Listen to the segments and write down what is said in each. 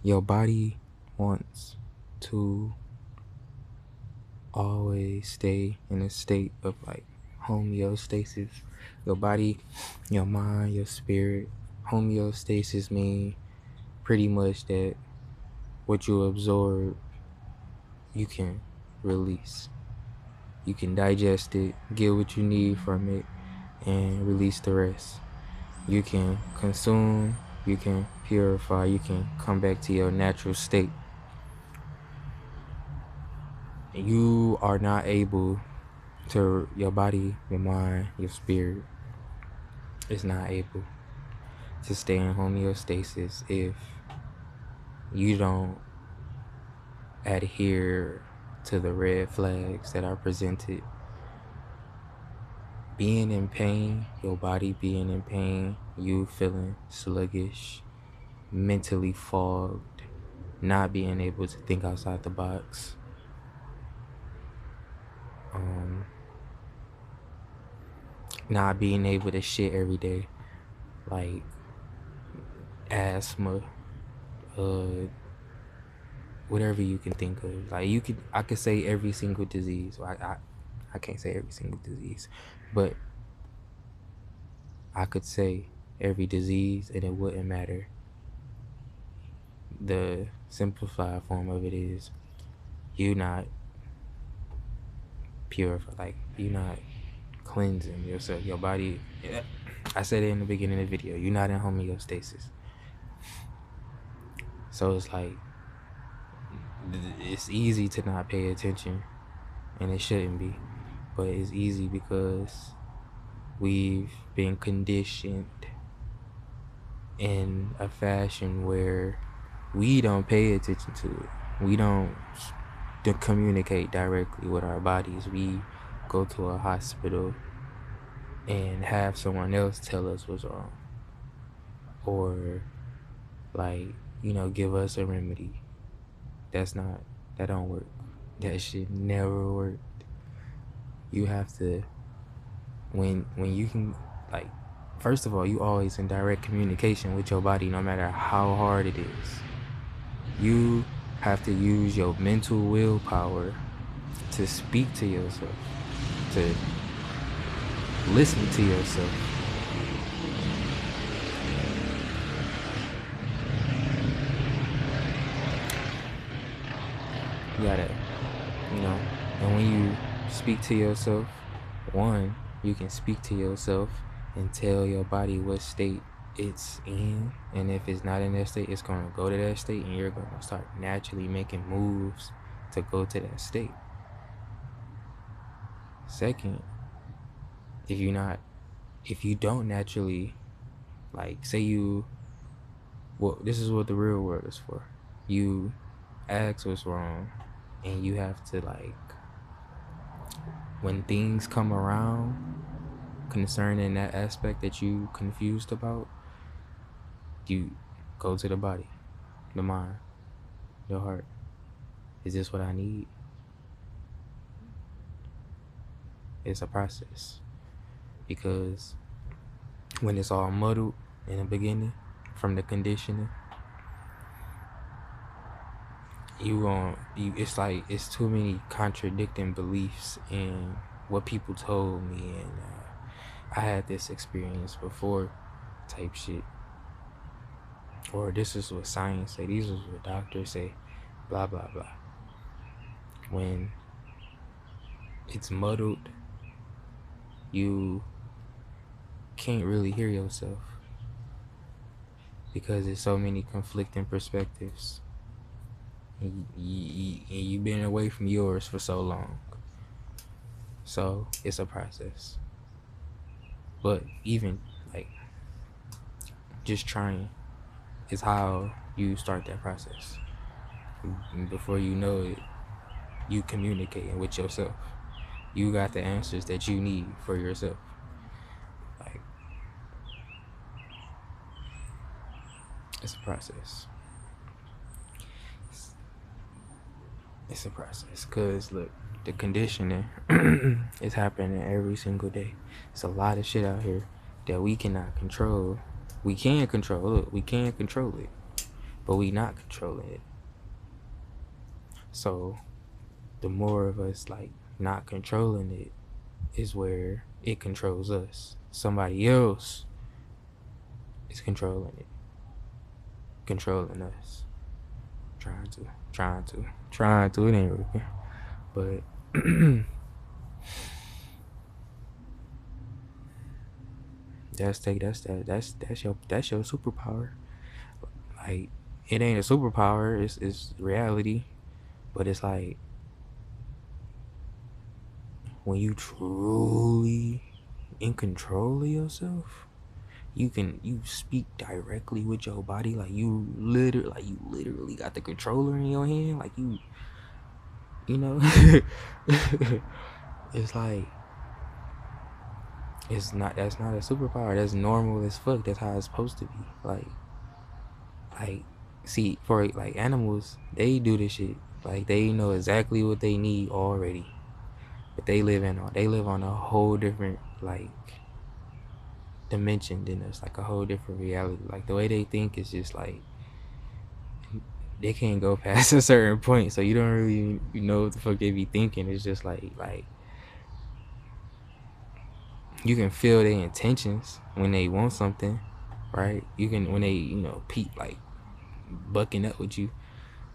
Your body wants to always stay in a state of like homeostasis. Your body, your mind, your spirit. Homeostasis means pretty much that what you absorb, you can release. You can digest it, get what you need from it, and release the rest. You can consume, you can purify, you can come back to your natural state. You are not able to, your body, your mind, your spirit is not able to stay in homeostasis if you don't adhere to the red flags that are presented. Being in pain, your body being in pain, you feeling sluggish, mentally fogged, not being able to think outside the box. Not being able to shit every day, like asthma, whatever you can think of. Like I could say every single disease. I can't say every single disease, but I could say every disease and it wouldn't matter. The simplified form of it is you not purified, like you not cleansing yourself, your body. Yeah, I said it in the beginning of the video. You're not in homeostasis, so it's like it's easy to not pay attention, and it shouldn't be, but it's easy because we've been conditioned in a fashion where we don't pay attention to it. We don't communicate directly with our bodies. We go to a hospital and have someone else tell us what's wrong, or like, give us a remedy. That don't work. That shit never worked. You have to, when you can, like, first of all, you always in direct communication with your body, no matter how hard it is. You have to use your mental willpower to speak to yourself, to listen to yourself. You gotta, and when you speak to yourself, one, you can speak to yourself and tell your body what state it's in, and if it's not in that state, it's gonna go to that state, and you're gonna start naturally making moves to go to that state. Second, if you don't naturally, like, say this is what the real world is for. You ask what's wrong, and you have to, like, when things come around concerning that aspect that you confused about, you go to the body, the mind, your heart. Is this what I need? It's a process, because when it's all muddled in the beginning from the conditioning, it's like it's too many contradicting beliefs in what people told me, and I had this experience before type shit, or this is what science say, these is what doctors say, blah blah blah. When it's muddled, you can't really hear yourself because there's so many conflicting perspectives, and you've been away from yours for so long. So it's a process. But even like just trying is how you start that process. And before you know it, you communicating with yourself. You got the answers that you need for yourself. Like, it's a process. It's a process, because look, the conditioning is happening every single day. It's a lot of shit out here that we cannot control. We can control it. We can control it. but we not controlling it. So the more of us like not controlling it is where it controls us. Somebody else is controlling it, controlling us. Trying to. It ain't working, but that's your superpower. Like, it ain't a superpower. It's reality, but it's like when you truly in control of yourself, you speak directly with your body. Like you literally got the controller in your hand. Like you know, it's like that's not a superpower. That's normal as fuck. That's how it's supposed to be. Like see, for like animals, they do this shit. Like they know exactly what they need already, but they live on a whole different like dimension than us, like a whole different reality. Like the way they think is just like they can't go past a certain point, so you don't really know what the fuck they be thinking. It's just like you can feel their intentions when they want something, right? You can when they peep like bucking up with you,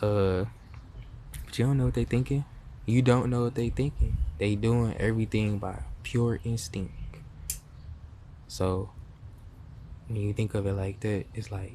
but you don't know what they thinking. You don't know what they thinking. They doing everything by pure instinct. So when you think of it like that, it's like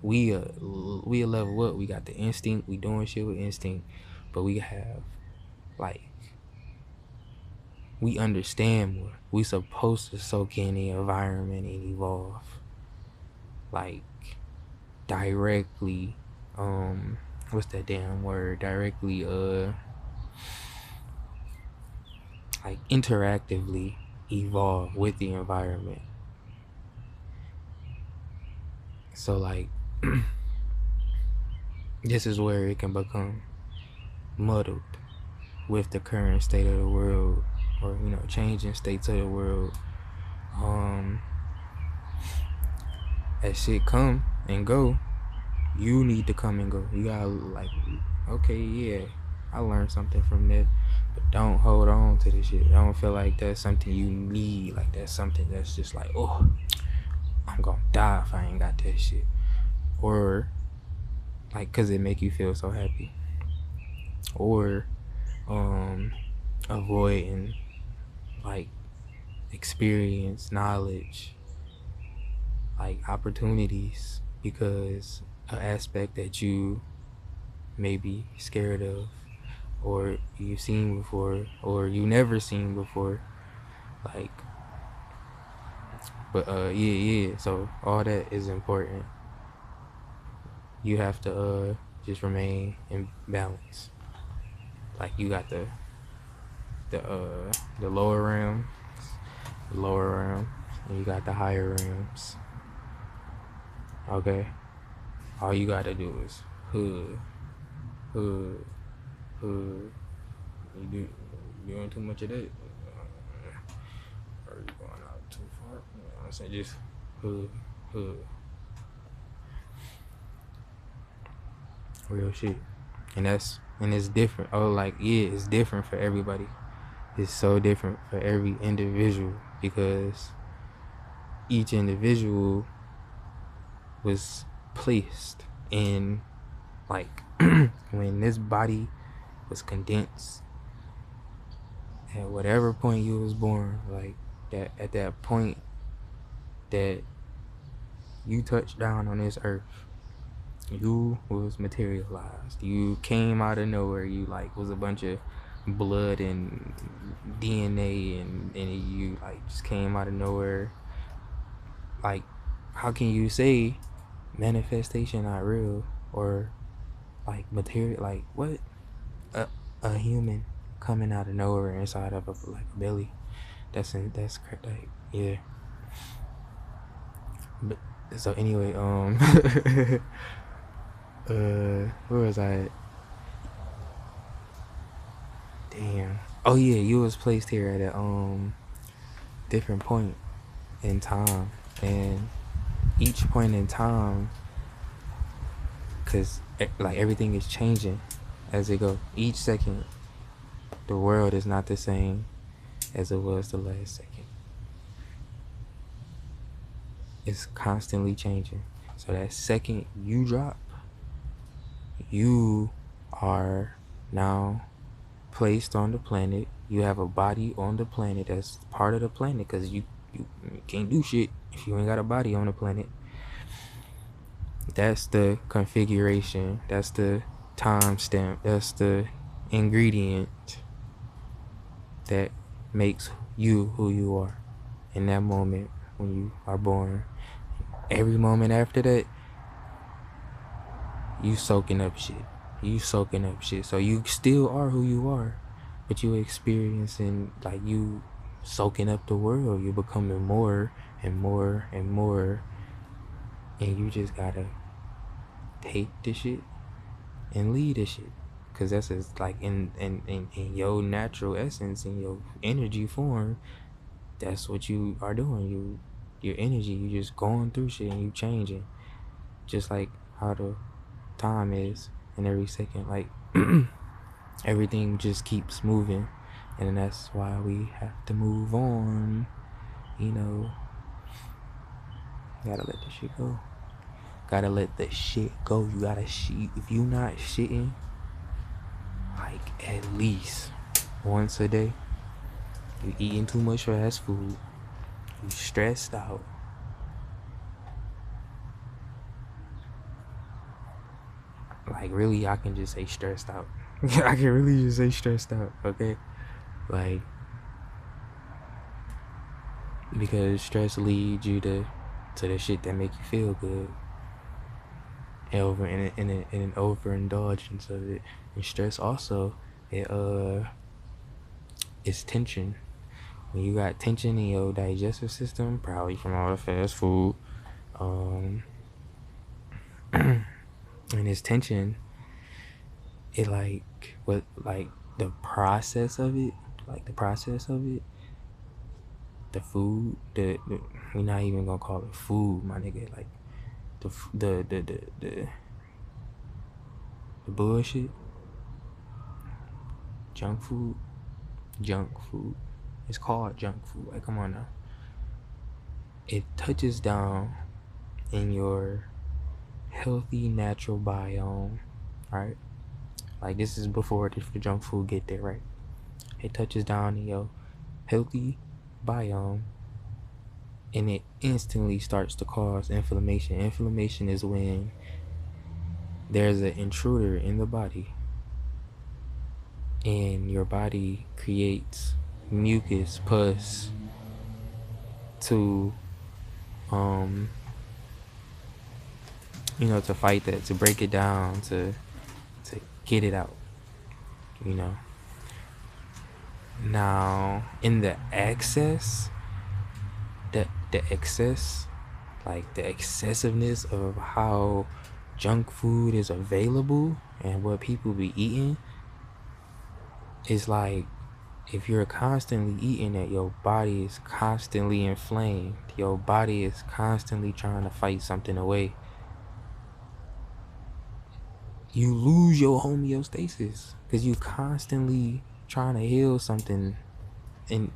we a level up. We got the instinct. We doing shit with instinct, but we have like we understand more. We supposed to soak in the environment and evolve like directly. What's that damn word? Directly. Like interactively evolve with the environment. So like this is where it can become muddled with the current state of the world, or changing states of the world. As shit come and go, you need to come and go. You gotta like, okay, yeah, I learned something from that, but don't hold on to this shit. I don't feel like that's something you need. Like that's something that's just like, oh, I'm gonna die if I ain't got that shit, or like, cause it make you feel so happy, or avoiding like experience, knowledge, like opportunities, because an aspect that you may be scared of, or you've seen before, or you never seen before. Like, but yeah. So all that is important. You have to just remain in balance. Like you got the lower realm, and you got the higher realms. Okay, all you gotta do is hood. You doing too much of that? Or you going out too far? I say just hood. Real shit. And it's different. Oh, like, yeah, it's different for everybody. It's so different for every individual, because each individual was placed in, like, when this body was condensed at whatever point you was born, like that, at that point that you touched down on this earth, you was materialized. You came out of nowhere. You like was a bunch of blood and DNA, and you like just came out of nowhere. Like, how can you say manifestation not real, or like material? Like what? A human coming out of nowhere inside of a belly. That's correct. Like, yeah. But so anyway, where was I at? Damn. Oh yeah, you was placed here at a different point in time, and each point in time because like everything is changing as it go. Each second, the world is not the same as it was the last second. It's constantly changing. So that second you drop, you are now placed on the planet. You have a body on the planet that's part of the planet, because you can't do shit if you ain't got a body on the planet. That's the configuration. That's the timestamp. That's the ingredient that makes you who you are in that moment when you are born. Every moment after that, you soaking up shit. So you still are who you are, but you experiencing, like, you soaking up the world. You're becoming more and more and more, and you just gotta take the shit and lead the shit, because that's just like in your natural essence, in your energy form. That's what you are doing. Your energy, you just going through shit and you changing, just like how the time is in every second. Like everything just keeps moving, and that's why we have to move on. You know, gotta let the shit go. Gotta let the shit go. You gotta shit. If you not shitting like at least once a day, you eating too much fast food, you stressed out. Like, really, I can just say stressed out. I can really just say stressed out, okay? Like, because stress leads you to the shit that make you feel good, and an overindulgence of it. And stress also, it's tension. When you got tension in your digestive system, probably from all the fast food, and this tension, it like the process of it, the food, we're not even gonna call it food, my nigga. Like the bullshit, junk food. It's called junk food. Like, come on now. It touches down in your healthy natural biome, right? Like, this is before the junk food get there, right? It touches down in your healthy biome, and it instantly starts to cause inflammation. Inflammation is when there's an intruder in the body, and your body creates mucus, pus, to to fight that, to break it down, to get it out, Now, in the excess, the excess, like the excessiveness of how junk food is available and what people be eating, is like, if you're constantly eating it, your body is constantly inflamed. Your body is constantly trying to fight something away. You lose your homeostasis because you constantly trying to heal something, and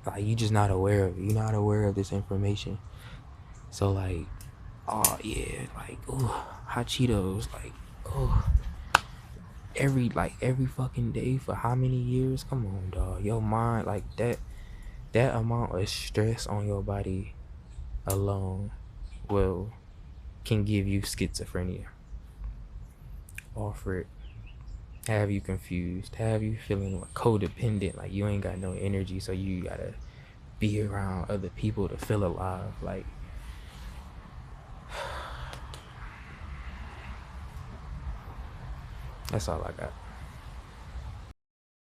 like, you just not aware of it. You're not aware of this information. So like, oh yeah, like, oh, hot Cheetos, like, oh, every fucking day for how many years? Come on, dog. Your mind, like, that amount of stress on your body alone can give you schizophrenia. Offer it. Have you confused, have you feeling like codependent, like you ain't got no energy, so you gotta be around other people to feel alive. Like, that's all I got.